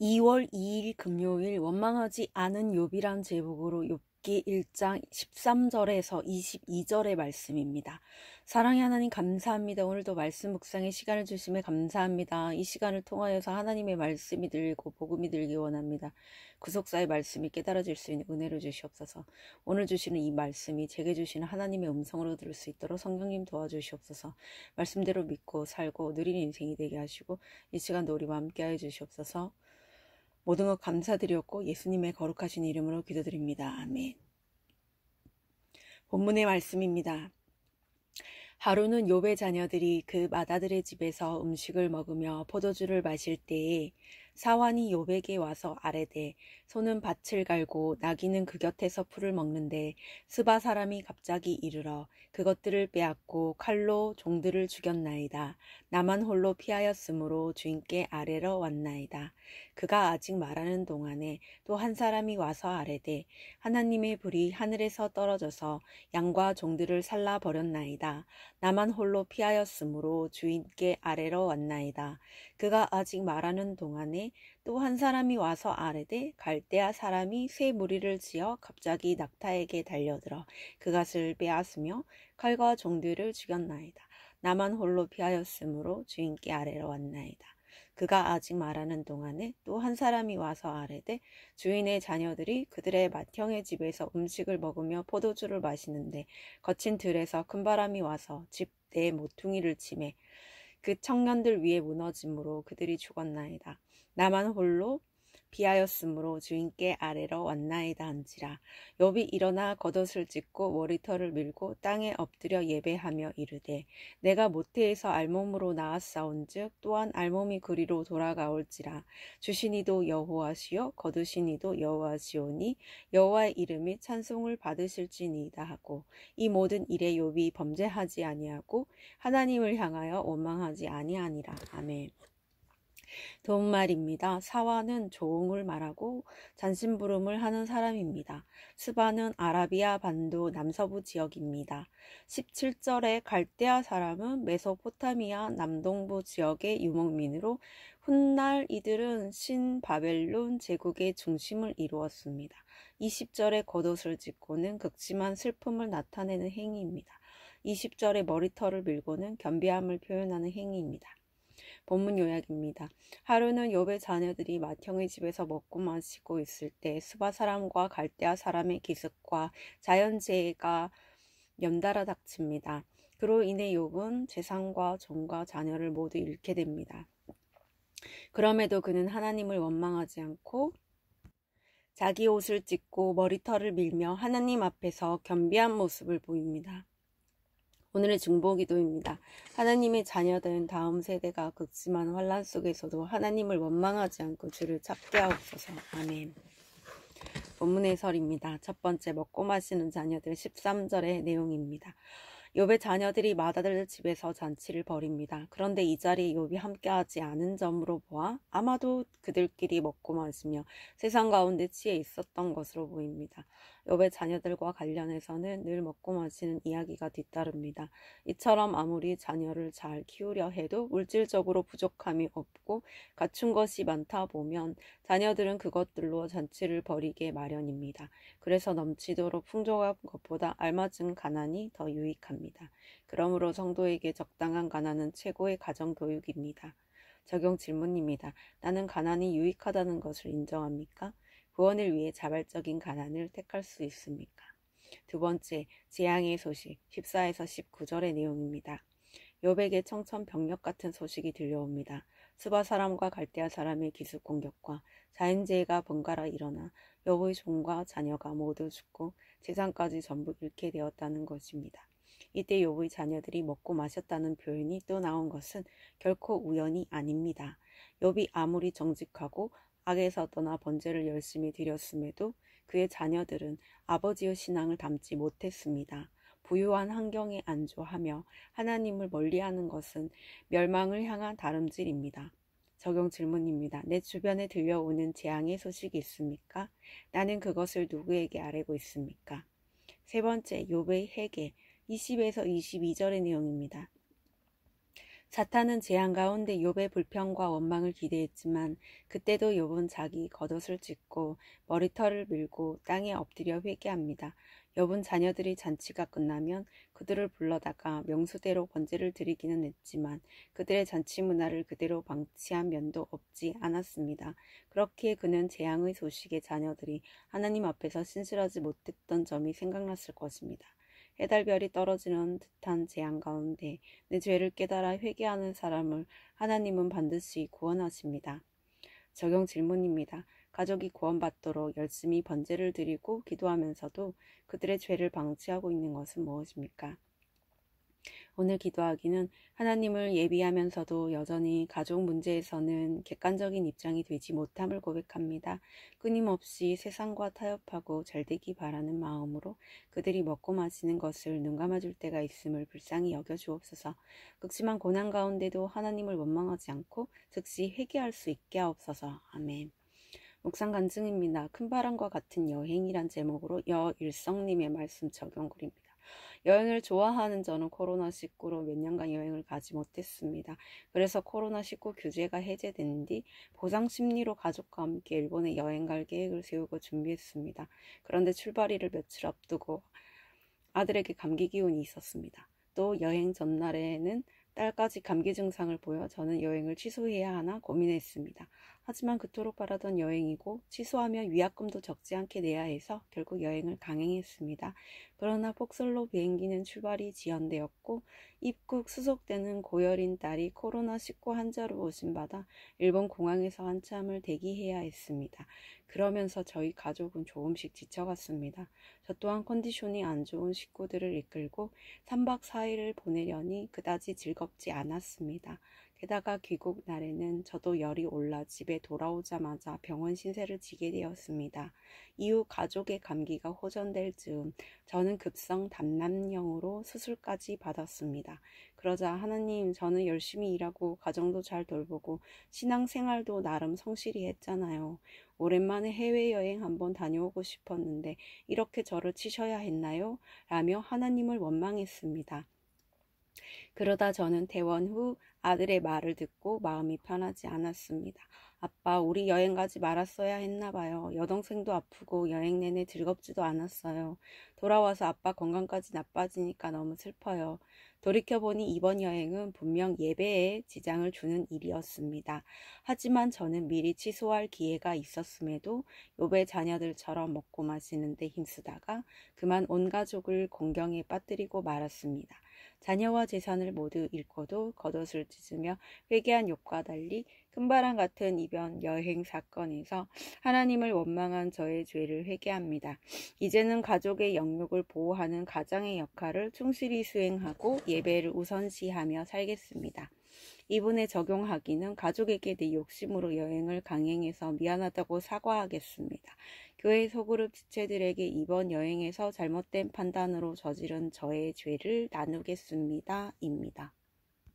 2월 2일 금요일 원망하지 않은 욥이란 제목으로 욥기 1장 13절에서 22절의 말씀입니다. 사랑의 하나님 감사합니다. 오늘도 말씀 묵상의 시간을 주심에 감사합니다. 이 시간을 통하여서 하나님의 말씀이 들리고 복음이 들기 원합니다. 구속사의 말씀이 깨달아질 수 있는 은혜를 주시옵소서. 오늘 주시는 이 말씀이 제게 주시는 하나님의 음성으로 들을 수 있도록 성령님 도와주시옵소서. 말씀대로 믿고 살고 누리는 인생이 되게 하시고 이 시간도 우리와 함께하여 주시옵소서. 모든 것 감사드렸고 예수님의 거룩하신 이름으로 기도드립니다. 아멘. 본문의 말씀입니다. 하루는 욥의 자녀들이 그 맏아들의 집에서 음식을 먹으며 포도주를 마실 때에 사환이 욥에게 와서 아뢰되 소는 밭을 갈고 나귀는 그 곁에서 풀을 먹는데 스바 사람이 갑자기 이르러 그것들을 빼앗고 칼로 종들을 죽였나이다. 나만 홀로 피하였으므로 주인께 아뢰러 왔나이다. 그가 아직 말하는 동안에 또 한 사람이 와서 아뢰되 하나님의 불이 하늘에서 떨어져서 양과 종들을 살라버렸나이다. 나만 홀로 피하였으므로 주인께 아뢰러 왔나이다. 그가 아직 말하는 동안에 또 한 사람이 와서 아뢰되 갈대아 사람이 새 무리를 지어 갑자기 낙타에게 달려들어 그것을 빼앗으며 칼과 종들을 죽였나이다. 나만 홀로 피하였으므로 주인께 아뢰러 왔나이다. 그가 아직 말하는 동안에 또 한 사람이 와서 아뢰되 주인의 자녀들이 그들의 맏형의 집에서 음식을 먹으며 포도주를 마시는데 거친 들에서 큰 바람이 와서 집 내 모퉁이를 치매 그 청년들 위에 무너짐으로 그들이 죽었나이다. 나만 홀로 피하였으므로 주인께 아뢰러 왔나이다 한지라. 욥이 일어나 겉옷을 찢고 머리털을 밀고 땅에 엎드려 예배하며 이르되 내가 모태에서 알몸으로 나았사온즉 또한 알몸이 그리로 돌아가올지라. 주신 이도 여호와시요 거두신 이도 여호와시오니 여호와의 이름이 찬송을 받으실지니이다 하고 이 모든 일에 욥이 범죄하지 아니하고 하나님을 향하여 원망하지 아니하니라. 아멘. 도움말입니다. 사와는 조응을 말하고 잔심부름을 하는 사람입니다. 스바는 아라비아 반도 남서부 지역입니다. 17절에 갈대아 사람은 메소포타미아 남동부 지역의 유목민으로 훗날 이들은 신바벨론 제국의 중심을 이루었습니다. 20절에 겉옷을 찢고는 극심한 슬픔을 나타내는 행위입니다. 20절에 머리털을 밀고는 겸비함을 표현하는 행위입니다. 본문 요약입니다. 하루는 욥의 자녀들이 맏형의 집에서 먹고 마시고 있을 때 스바 사람과 갈대아 사람의 기습과 자연재해가 연달아 닥칩니다. 그로 인해 욥은 재산과 종과 자녀를 모두 잃게 됩니다. 그럼에도 그는 하나님을 원망하지 않고 자기 옷을 찢고 머리털을 밀며 하나님 앞에서 겸비한 모습을 보입니다. 오늘의 중보기도입니다. 하나님의 자녀된 다음 세대가 극심한 환란 속에서도 하나님을 원망하지 않고 주를 찾게 하옵소서. 아멘. 본문 해설입니다. 첫 번째, 먹고 마시는 자녀들 13절의 내용입니다. 욥의 자녀들이 맏아들 집에서 잔치를 벌입니다. 그런데 이 자리에 욥이 함께하지 않은 점으로 보아 아마도 그들끼리 먹고 마시며 세상 가운데 취해 있었던 것으로 보입니다. 욥의 자녀들과 관련해서는 늘 먹고 마시는 이야기가 뒤따릅니다. 이처럼 아무리 자녀를 잘 키우려 해도 물질적으로 부족함이 없고 갖춘 것이 많다 보면 자녀들은 그것들로 잔치를 벌이게 마련입니다. 그래서 넘치도록 풍족한 것보다 알맞은 가난이 더 유익합니다. 그러므로 성도에게 적당한 가난은 최고의 가정교육입니다. 적용 질문입니다. 나는 가난이 유익하다는 것을 인정합니까? 구원을 위해 자발적인 가난을 택할 수 있습니까? 두 번째, 재앙의 소식 14에서 19절의 내용입니다. 욥에게 청천벽력 같은 소식이 들려옵니다. 스바 사람과 갈대아 사람의 기습 공격과 자연재해가 번갈아 일어나 욥의 종과 자녀가 모두 죽고 재산까지 전부 잃게 되었다는 것입니다. 이때 욥의 자녀들이 먹고 마셨다는 표현이 또 나온 것은 결코 우연이 아닙니다. 욥이 아무리 정직하고 악에서 떠나 번제를 열심히 드렸음에도 그의 자녀들은 아버지의 신앙을 닮지 못했습니다. 부유한 환경에 안주하며 하나님을 멀리하는 것은 멸망을 향한 다름질입니다. 적용 질문입니다. 내 주변에 들려오는 재앙의 소식이 있습니까? 나는 그것을 누구에게 아뢰고 있습니까? 세 번째, 욥의 회개 20에서 22절의 내용입니다. 사탄은 재앙 가운데 욥의 불평과 원망을 기대했지만 그때도 욥은 자기 겉옷을 찢고 머리털을 밀고 땅에 엎드려 회개합니다. 욥은 자녀들이 잔치가 끝나면 그들을 불러다가 명수대로 번제를 드리기는 했지만 그들의 잔치 문화를 그대로 방치한 면도 없지 않았습니다. 그렇기에 그는 재앙의 소식에 자녀들이 하나님 앞에서 신실하지 못했던 점이 생각났을 것입니다. 해달별이 떨어지는 듯한 재앙 가운데 내 죄를 깨달아 회개하는 사람을 하나님은 반드시 구원하십니다. 적용 질문입니다. 가족이 구원받도록 열심히 번제를 드리고 기도하면서도 그들의 죄를 방치하고 있는 것은 무엇입니까? 오늘 기도하기는 하나님을 예비하면서도 여전히 가족 문제에서는 객관적인 입장이 되지 못함을 고백합니다. 끊임없이 세상과 타협하고 잘되기 바라는 마음으로 그들이 먹고 마시는 것을 눈감아줄 때가 있음을 불쌍히 여겨주옵소서. 극심한 고난 가운데도 하나님을 원망하지 않고 즉시 회개할 수 있게 하옵소서. 아멘. 묵상 간증입니다. 큰 바람과 같은 여행이란 제목으로 여일성님의 말씀 적용글입니다. 여행을 좋아하는 저는 코로나19로 몇 년간 여행을 가지 못했습니다. 그래서 코로나19 규제가 해제된 뒤 보상 심리로 가족과 함께 일본에 여행 갈 계획을 세우고 준비했습니다. 그런데 출발일을 며칠 앞두고 아들에게 감기 기운이 있었습니다. 또 여행 전날에는 딸까지 감기 증상을 보여 저는 여행을 취소해야 하나 고민했습니다. 하지만 그토록 바라던 여행이고 취소하면 위약금도 적지 않게 내야 해서 결국 여행을 강행했습니다. 그러나 폭설로 비행기는 출발이 지연되었고 입국 수속되는 고열인 딸이 코로나19 환자로 의심받아 일본 공항에서 한참을 대기해야 했습니다. 그러면서 저희 가족은 조금씩 지쳐갔습니다. 저 또한 컨디션이 안 좋은 식구들을 이끌고 3박 4일을 보내려니 그다지 즐겁지 않았습니다. 게다가 귀국 날에는 저도 열이 올라 집에 돌아오자마자 병원 신세를 지게 되었습니다. 이후 가족의 감기가 호전될 즈음 저는 급성 담남형으로 수술까지 받았습니다. 그러자 하나님, 저는 열심히 일하고 가정도 잘 돌보고 신앙생활도 나름 성실히 했잖아요. 오랜만에 해외여행 한번 다녀오고 싶었는데 이렇게 저를 치셔야 했나요? 라며 하나님을 원망했습니다. 그러다 저는 퇴원 후 아들의 말을 듣고 마음이 편하지 않았습니다. 아빠, 우리 여행 가지 말았어야 했나 봐요. 여동생도 아프고 여행 내내 즐겁지도 않았어요. 돌아와서 아빠 건강까지 나빠지니까 너무 슬퍼요. 돌이켜보니 이번 여행은 분명 예배에 지장을 주는 일이었습니다. 하지만 저는 미리 취소할 기회가 있었음에도 욥의 자녀들처럼 먹고 마시는데 힘쓰다가 그만 온 가족을 공경에 빠뜨리고 말았습니다. 자녀와 재산을 모두 잃고도 겉옷을 찢으며 회개한 욥과 달리 큰바람 같은 이번 여행 사건에서 하나님을 원망한 저의 죄를 회개합니다. 이제는 가족의 영육을 보호하는 가장의 역할을 충실히 수행하고 예배를 우선시하며 살겠습니다. 이분에 적용하기는 가족에게 내 욕심으로 여행을 강행해서 미안하다고 사과하겠습니다. 교회 소그룹 지체들에게 이번 여행에서 잘못된 판단으로 저지른 저의 죄를 나누겠습니다. 입니다.